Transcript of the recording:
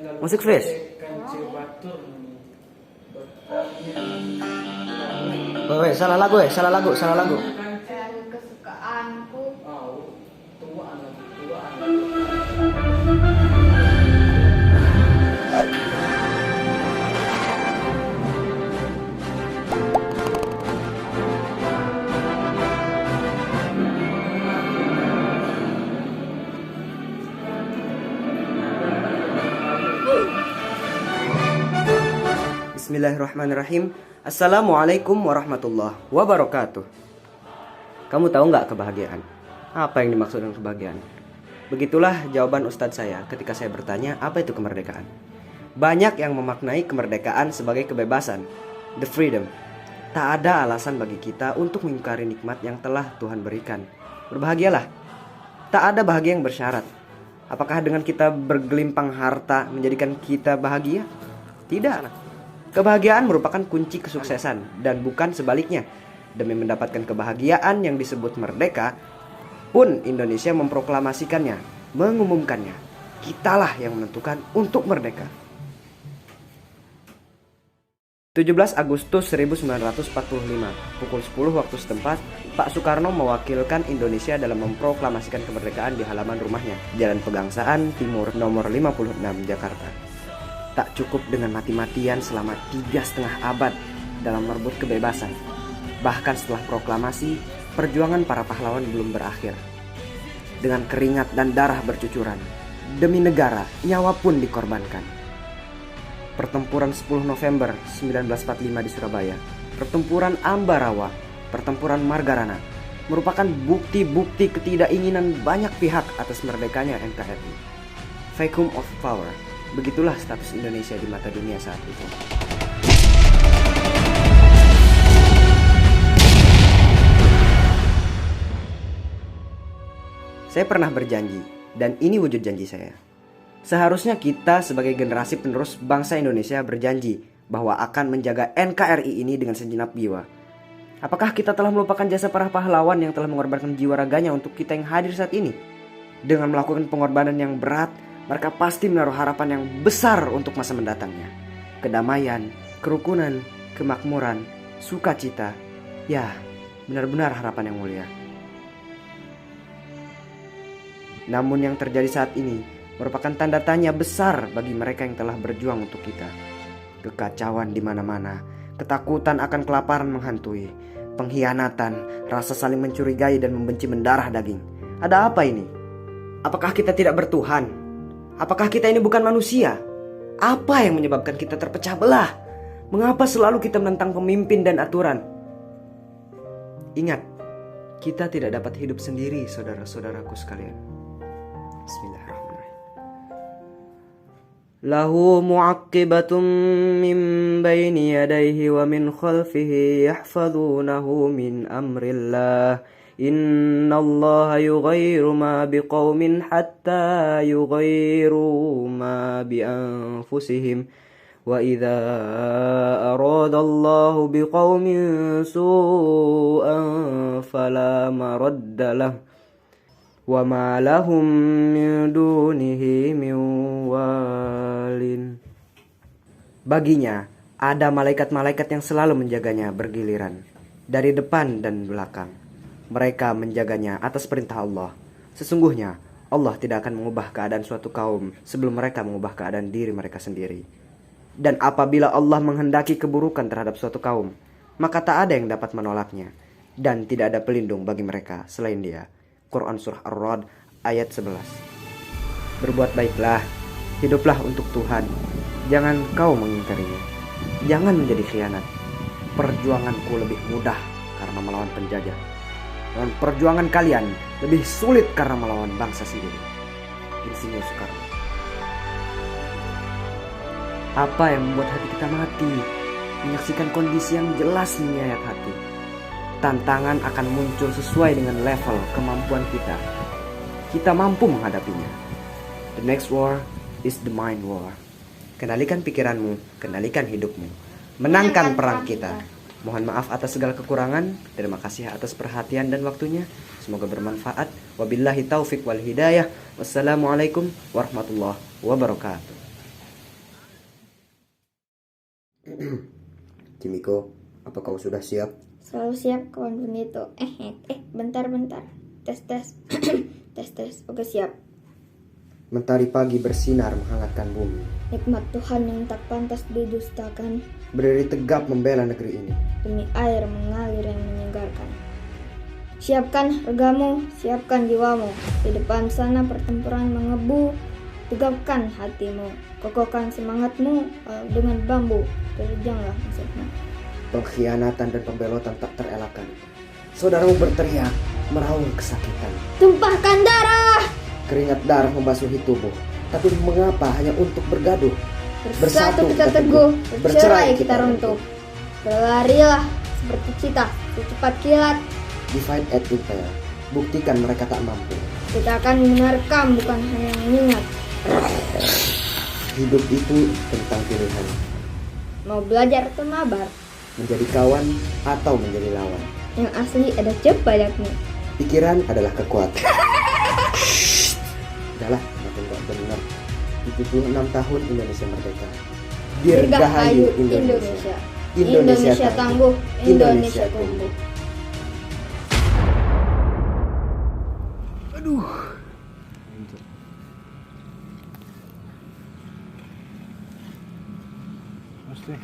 Musik Fris. Oh, salah lagu ya, salah lagu, salah lagu. Lagu kesukaanku. Bismillahirrahmanirrahim. Assalamualaikum warahmatullahi wabarakatuh. Kamu tahu nggak kebahagiaan? Apa yang dimaksud dengan kebahagiaan? Begitulah jawaban ustadz saya ketika saya bertanya apa itu kemerdekaan. Banyak yang memaknai kemerdekaan sebagai kebebasan, the freedom. Tak ada alasan bagi kita untuk mengingkari nikmat yang telah Tuhan berikan. Berbahagialah. Tak ada bahagia yang bersyarat. Apakah dengan kita bergelimpang harta menjadikan kita bahagia? Tidak. Kebahagiaan merupakan kunci kesuksesan dan bukan sebaliknya. Demi mendapatkan kebahagiaan yang disebut merdeka pun Indonesia memproklamasikannya, mengumumkannya. Kitalah yang menentukan untuk merdeka. 17 Agustus 1945, pukul 10 waktu setempat, Pak Soekarno mewakilkan Indonesia dalam memproklamasikan kemerdekaan di halaman rumahnya, Jalan Pegangsaan Timur nomor 56, Jakarta. Tak cukup dengan mati-matian selama 3,5 abad dalam merebut kebebasan. Bahkan setelah proklamasi, perjuangan para pahlawan belum berakhir. Dengan keringat dan darah bercucuran, demi negara, nyawa pun dikorbankan. Pertempuran 10 November 1945 di Surabaya, pertempuran Ambarawa, pertempuran Margarana, merupakan bukti-bukti ketidakinginan banyak pihak atas merdekanya NKRI. Vacuum of power. Begitulah status Indonesia di mata dunia saat itu. Saya pernah berjanji, dan ini wujud janji saya. Seharusnya kita sebagai generasi penerus bangsa Indonesia berjanji bahwa akan menjaga NKRI ini dengan segenap jiwa. Apakah kita telah melupakan jasa para pahlawan yang telah mengorbankan jiwa raganya untuk kita yang hadir saat ini? Dengan melakukan pengorbanan yang berat, mereka pasti menaruh harapan yang besar untuk masa mendatangnya. Kedamaian, kerukunan, kemakmuran, sukacita. Ya, benar-benar harapan yang mulia. Namun yang terjadi saat ini merupakan tanda tanya besar bagi mereka yang telah berjuang untuk kita. Kekacauan di mana-mana, ketakutan akan kelaparan menghantui, pengkhianatan, rasa saling mencurigai dan membenci mendarah daging. Ada apa ini? Apakah kita tidak bertuhan? Apakah kita ini bukan manusia? Apa yang menyebabkan kita terpecah belah? Mengapa selalu kita menentang pemimpin dan aturan? Ingat, kita tidak dapat hidup sendiri, saudara-saudaraku sekalian. Bismillahirrahmanirrahim. Lahu mu'aqqibatun min baini yadayhi wa min khalfihi yahfazunahu min amrillah. Inna Allah yughayyiru ma biqaumin hatta yughayyiru ma bi anfusihim wa idza arada Allah biqaumin su'an fala maradda lahu wa ma lahum min dunihi min walin. Baginya ada malaikat-malaikat yang selalu menjaganya bergiliran dari depan dan belakang. Mereka menjaganya atas perintah Allah. Sesungguhnya Allah tidak akan mengubah keadaan suatu kaum sebelum mereka mengubah keadaan diri mereka sendiri. Dan apabila Allah menghendaki keburukan terhadap suatu kaum, maka tak ada yang dapat menolaknya. Dan tidak ada pelindung bagi mereka selain Dia. Quran Surah Ar-Ra'd ayat 11. Berbuat baiklah, hiduplah untuk Tuhan. Jangan kau mengingkarinya. Jangan menjadi khianat. Perjuanganku lebih mudah karena melawan penjajah. Dan perjuangan kalian lebih sulit karena melawan bangsa sendiri. Insinyur Soekarno. Apa yang membuat hati kita mati? Menyaksikan kondisi yang jelas menyayat hati. Tantangan akan muncul sesuai dengan level kemampuan kita. Kita mampu menghadapinya. The next war is the mind war. Kendalikan pikiranmu, kendalikan hidupmu. Menangkan perang kita. Mohon maaf atas segala kekurangan. Terima kasih atas perhatian dan waktunya. Semoga bermanfaat. Wabillahi taufik wal hidayah. Wassalamualaikum warahmatullahi wabarakatuh. Kimiko, apa kau sudah siap? Selalu siap kawan Benito. Bentar. Tes. tes. Oke, siap. Mentari pagi bersinar menghangatkan bumi. Nikmat Tuhan yang tak pantas didustakan. Berdiri tegap membela negeri ini. Demi air mengalir yang menyegarkan. Siapkan regamu, siapkan jiwamu. Di depan sana pertempuran mengebu. Tegapkan hatimu, kokohkan semangatmu. Dengan bambu terjanglah musuhmu. Pengkhianatan dan pembelotan tak terelakkan. Saudaramu berteriak, meraung kesakitan. Tumpahkan darah. Keringat darah membasuhi tubuh. Tapi mengapa hanya untuk bergaduh? Bersatu kita teguh, bercerai kita runtuh. Berlarilah seperti cita, secepat kilat. Divide and Impel. Buktikan mereka tak mampu. Kita akan menerkam, bukan hanya mengingat. Hidup itu tentang pilihan. Mau belajar atau mabar? Menjadi kawan atau menjadi lawan. Yang asli ada cepatnya. Pikiran adalah kekuatan. Udahlah, makin gak benar. 76 tahun Indonesia merdeka. Dirgahayu Indonesia. Indonesia tangguh, Indonesia tumbuh. Aduh. Asli.